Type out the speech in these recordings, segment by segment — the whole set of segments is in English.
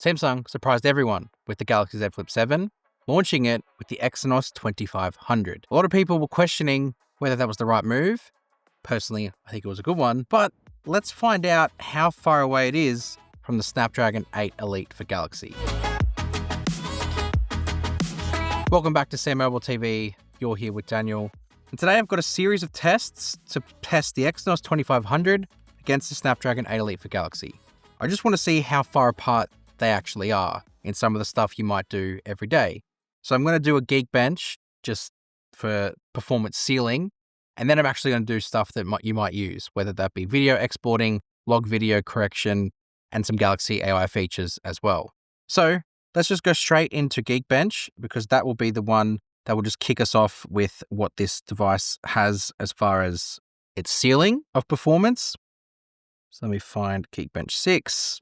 Samsung surprised everyone with the Galaxy Z Flip 7, launching it with the Exynos 2500. A lot of people were questioning whether that was the right move. Personally, I think it was a good one, but let's find out how far away it is from the Snapdragon 8 Elite for Galaxy. Welcome back to SamMobile TV. You're here with Daniel. And today I've got a series of tests to test the Exynos 2500 against the Snapdragon 8 Elite for Galaxy. I just want to see how far apart they actually are in some of the stuff you might do every day. So I'm going to do a Geekbench just for performance ceiling. And then I'm actually going to do stuff that you might use, whether that be video exporting, log video correction, and some Galaxy AI features as well. So let's just go straight into Geekbench because that will be the one that will just kick us off with what this device has as far as its ceiling of performance. So let me find Geekbench 6.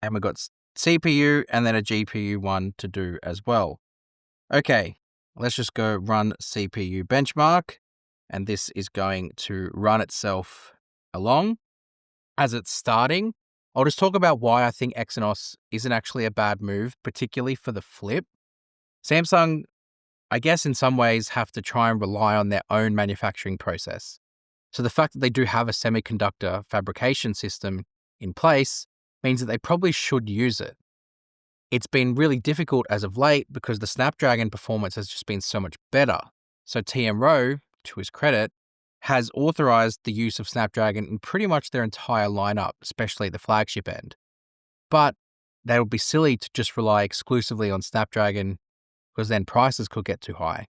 And we've got CPU and then a GPU one to do as well. Okay, let's just go run CPU benchmark. And this is going to run itself along. As it's starting, I'll just talk about why I think Exynos isn't actually a bad move, particularly for the Flip. Samsung, I guess in some ways, have to try and rely on their own manufacturing process. So the fact that they do have a semiconductor fabrication system in place means that they probably should use it. It's been really difficult as of late because the Snapdragon performance has just been so much better. So TMRO, to his credit, has authorized the use of Snapdragon in pretty much their entire lineup, especially the flagship end. But that would be silly to just rely exclusively on Snapdragon because then prices could get too high.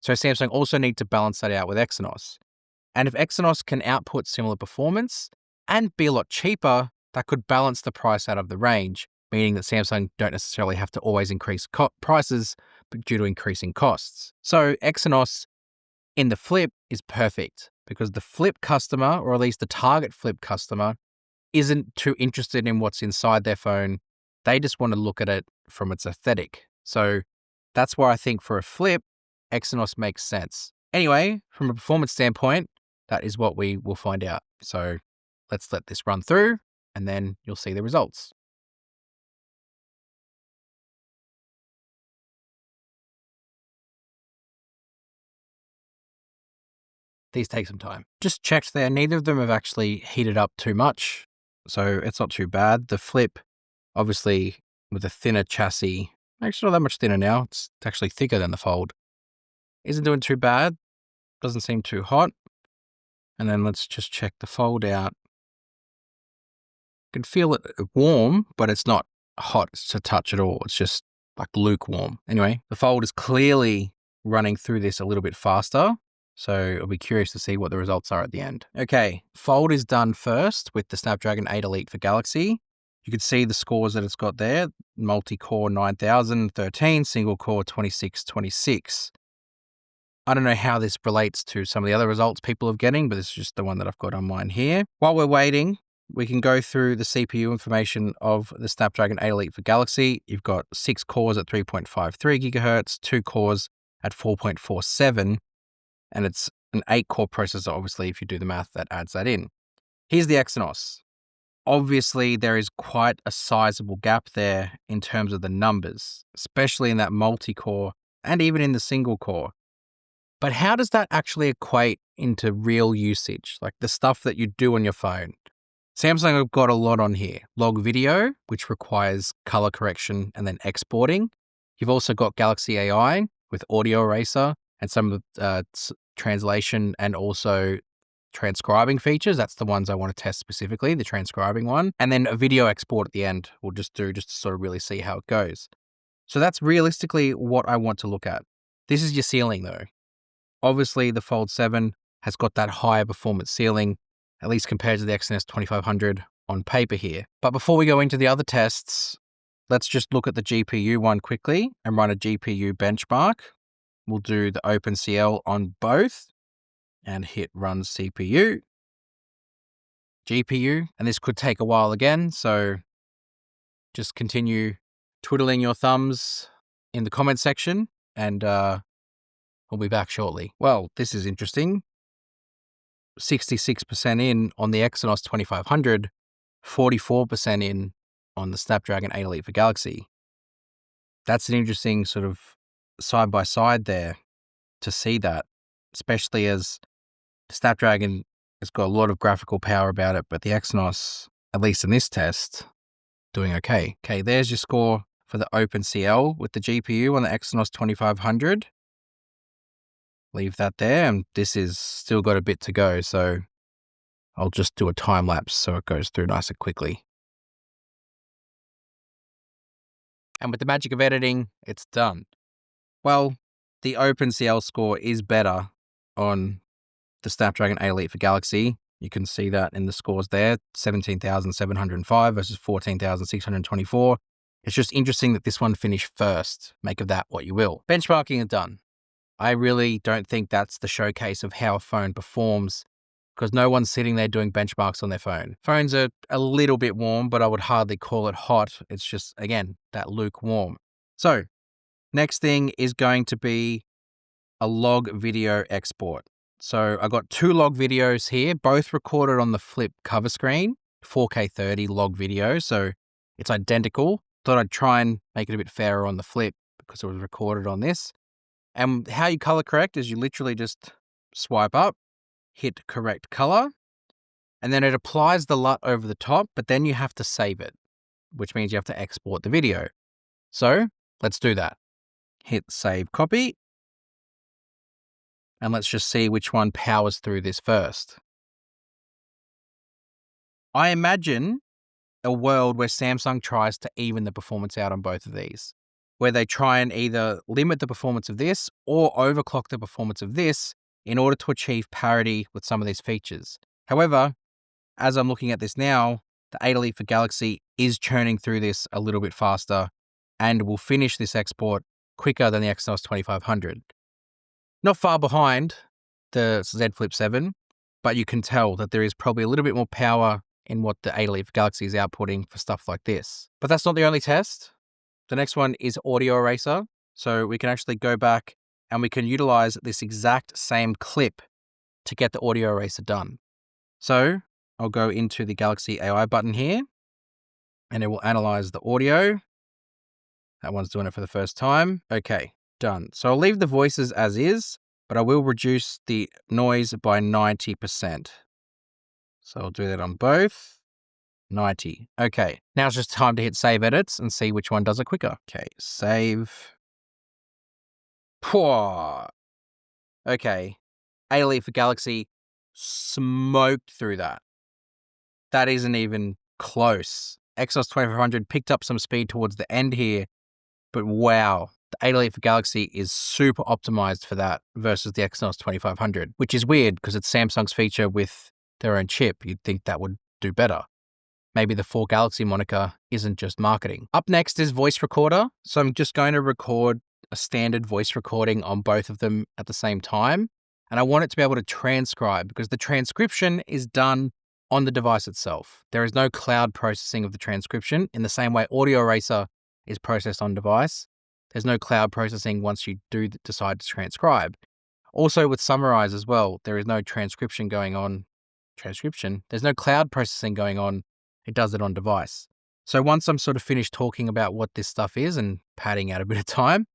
So Samsung also need to balance that out with Exynos. And if Exynos can output similar performance and be a lot cheaper, that could balance the price out of the range, meaning that Samsung don't necessarily have to always increase prices due to increasing costs. So Exynos in the Flip is perfect because the Flip customer, or at least the target Flip customer, isn't too interested in what's inside their phone. They just want to look at it from its aesthetic. So that's why I think for a Flip, Exynos makes sense. Anyway, from a performance standpoint, that is what we will find out. So let's let this run through and then you'll see the results. These take some time. Just checked there, neither of them have actually heated up too much, so it's not too bad. The Flip, obviously, with a thinner chassis, actually not that much thinner now, it's actually thicker than the Fold, isn't doing too bad, doesn't seem too hot. And then let's just check the Fold out. You can feel it warm, but it's not hot to touch at all. It's just like lukewarm. Anyway, the Fold is clearly running through this a little bit faster. So I'll be curious to see what the results are at the end. Okay, Fold is done first with the Snapdragon 8 Elite for Galaxy. You can see the scores that it's got there. Multi-core 9013, single-core 2626. I don't know how this relates to some of the other results people are getting, but this is just the one that I've got on mine here. While we're waiting, we can go through the CPU information of the Snapdragon 8 Elite for Galaxy. You've got 6 cores at 3.53 gigahertz, 2 cores at 4.47. And it's an 8-core processor, obviously, if you do the math, that adds that in. Here's the Exynos. Obviously, there is quite a sizable gap there in terms of the numbers, especially in that multi-core and even in the single-core. But how does that actually equate into real usage, like the stuff that you do on your phone? Samsung have got a lot on here. Log video, which requires color correction and then exporting. You've also got Galaxy AI with audio eraser and some of the translation and also transcribing features. That's the ones I want to test specifically, the transcribing one. And then a video export at the end we'll just do just to sort of really see how it goes. So that's realistically what I want to look at. This is your ceiling though. Obviously the Fold 7 has got that higher performance ceiling, at least compared to the Exynos 2500 on paper here. But before we go into the other tests, let's just look at the GPU one quickly and run a GPU benchmark. We'll do the OpenCL on both and hit run CPU, GPU, and this could take a while again. So just continue twiddling your thumbs in the comment section and we'll be back shortly. Well, this is interesting. 66% in on the Exynos 2500, 44% in on the Snapdragon 8 Elite for Galaxy. That's an interesting sort of side by side there to see that, especially as the Snapdragon has got a lot of graphical power about it, but the Exynos, at least in this test, doing okay. Okay, there's your score for the OpenCL with the GPU on the Exynos 2500. Leave that there, and this is still got a bit to go, so I'll just do a time lapse so it goes through nice and quickly. And with the magic of editing, it's done. Well, the OpenCL score is better on the Snapdragon 8 Elite for Galaxy. You can see that in the scores there, 17,705 versus 14,624. It's just interesting that this one finished first. Make of that what you will. Benchmarking is done. I really don't think that's the showcase of how a phone performs, because no one's sitting there doing benchmarks on their phone. Phones are a little bit warm, but I would hardly call it hot. It's just, again, that lukewarm. So next thing is going to be a log video export. So I got 2 log videos here, both recorded on the flip cover screen, 4K 30 log video. So it's identical. Thought I'd try and make it a bit fairer on the flip because it was recorded on this. And how you color correct is you literally just swipe up, hit correct color, and then it applies the LUT over the top, but then you have to save it, which means you have to export the video. So let's do that. Hit save copy. And let's just see which one powers through this first. I imagine a world where Samsung tries to even the performance out on both of these, where they try and either limit the performance of this or overclock the performance of this in order to achieve parity with some of these features. However, as I'm looking at this now, the 8 Elite for Galaxy is churning through this a little bit faster and will finish this export quicker than the Exynos 2500. Not far behind the Z Flip 7, but you can tell that there is probably a little bit more power in what the 8 Elite for Galaxy is outputting for stuff like this. But that's not the only test. The next one is audio eraser. So we can actually go back and we can utilize this exact same clip to get the audio eraser done. So I'll go into the Galaxy AI button here and it will analyze the audio. That one's doing it for the first time. Okay, done. So I'll leave the voices as is, but I will reduce the noise by 90%. So I'll do that on both. 90. Okay, now it's just time to hit save edits and see which one does it quicker. Okay, save. Pwah. Okay, 8 Elite for Galaxy smoked through that. That isn't even close. Exynos 2500 picked up some speed towards the end here, but wow, the 8 Elite for Galaxy is super optimized for that versus the Exynos 2500, which is weird because it's Samsung's feature with their own chip. You'd think that would do better. Maybe the 4 Galaxy moniker isn't just marketing. Up next is voice recorder. So I'm just going to record a standard voice recording on both of them at the same time. And I want it to be able to transcribe because the transcription is done on the device itself. There is no cloud processing of the transcription in the same way audio eraser is processed on device. There's no cloud processing once you do decide to transcribe. Also with summarize as well, there is no transcription going on. There's no cloud processing going on. It does it on device. So once I'm sort of finished talking about what this stuff is and padding out a bit of time,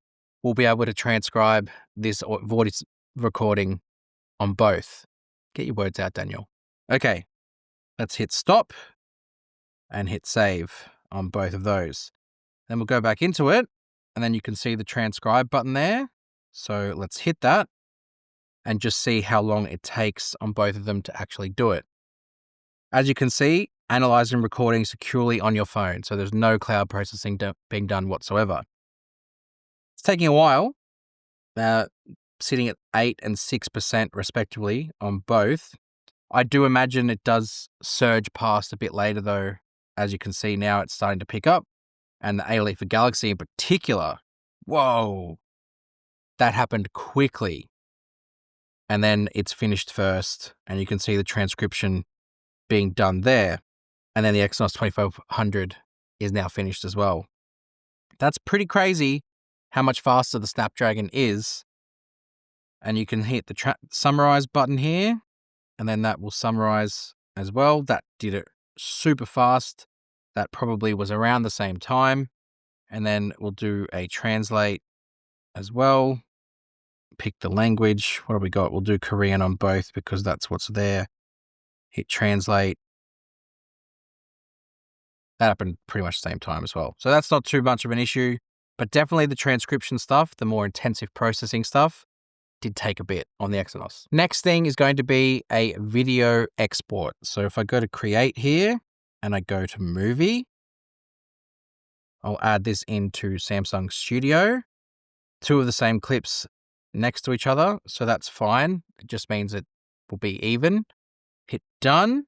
we'll be able to transcribe this voice recording on both. Get your words out, Daniel. Okay, let's hit stop and hit save on both of those. Then we'll go back into it and then you can see the transcribe button there. So let's hit that and just see how long it takes on both of them to actually do it. As you can see, analyzing and recording securely on your phone. So there's no cloud processing being done whatsoever. It's taking a while, sitting at 8 and 6% respectively on both. I do imagine it does surge past a bit later though. As you can see now, it's starting to pick up. And the 8 Elite for Galaxy in particular, whoa, that happened quickly. And then it's finished first and you can see the transcription being done there. And then the Exynos 2500 is now finished as well. That's pretty crazy how much faster the Snapdragon is. And you can hit the summarize button here, and then that will summarize as well. That did it super fast. That probably was around the same time. And then we'll do a translate as well. Pick the language. What have we got? We'll do Korean on both because that's what's there. Hit translate. That happened pretty much the same time as well. So that's not too much of an issue, but definitely the transcription stuff, the more intensive processing stuff, did take a bit on the Exynos. Next thing is going to be a video export. So if I go to create here and I go to movie, I'll add this into Samsung Studio. 2 of the same clips next to each other. So that's fine. It just means it will be even. Hit done.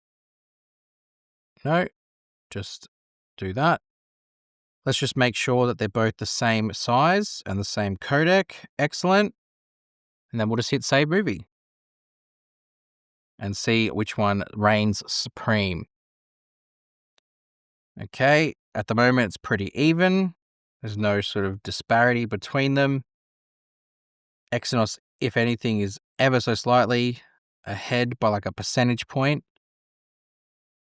No, just do that. Let's just make sure that they're both the same size and the same codec. Excellent. And then we'll just hit save movie and see which one reigns supreme. Okay, at the moment it's pretty even. There's no sort of disparity between them. Exynos, if anything, is ever so slightly ahead by like a percentage point,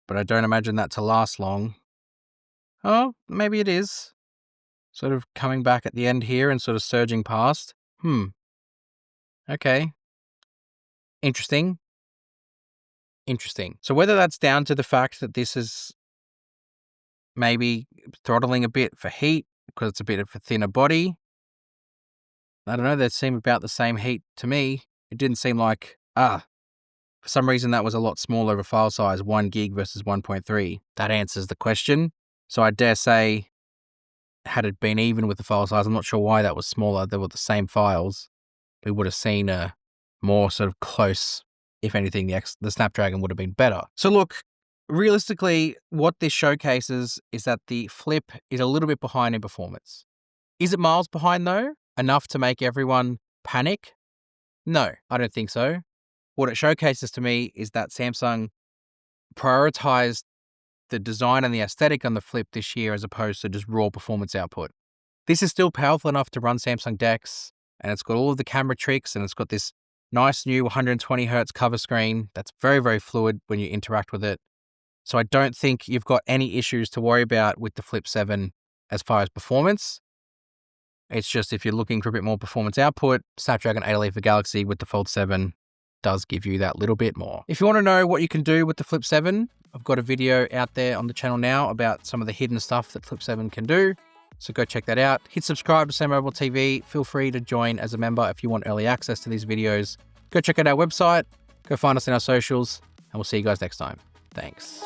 but I don't imagine that to last long. Oh, maybe it is. Sort of coming back at the end here and sort of surging past. Okay. Interesting. So whether that's down to the fact that this is maybe throttling a bit for heat because it's a bit of a thinner body. I don't know, they seem about the same heat to me. It didn't seem like, for some reason that was a lot smaller of a file size, 1 gig versus 1.3. That answers the question. So I dare say, had it been even with the file size, I'm not sure why that was smaller. They were the same files. We would have seen a more sort of close, if anything, the Snapdragon would have been better. So look, realistically, what this showcases is that the Flip is a little bit behind in performance. Is it miles behind though? Enough to make everyone panic? No, I don't think so. What it showcases to me is that Samsung prioritized the design and the aesthetic on the Flip this year as opposed to just raw performance output. This is still powerful enough to run Samsung DeX, and it's got all of the camera tricks, and it's got this nice new 120 Hertz cover screen that's very, very fluid when you interact with it. So I don't think you've got any issues to worry about with the Flip 7 as far as performance. It's just if you're looking for a bit more performance output, Snapdragon 8 for Galaxy with the Fold 7 does give you that little bit more. If you want to know what you can do with the Flip 7, I've got a video out there on the channel now about some of the hidden stuff that Flip 7 can do. So go check that out. Hit subscribe to SamMobile TV. Feel free to join as a member if you want early access to these videos. Go check out our website. Go find us in our socials, and we'll see you guys next time. Thanks.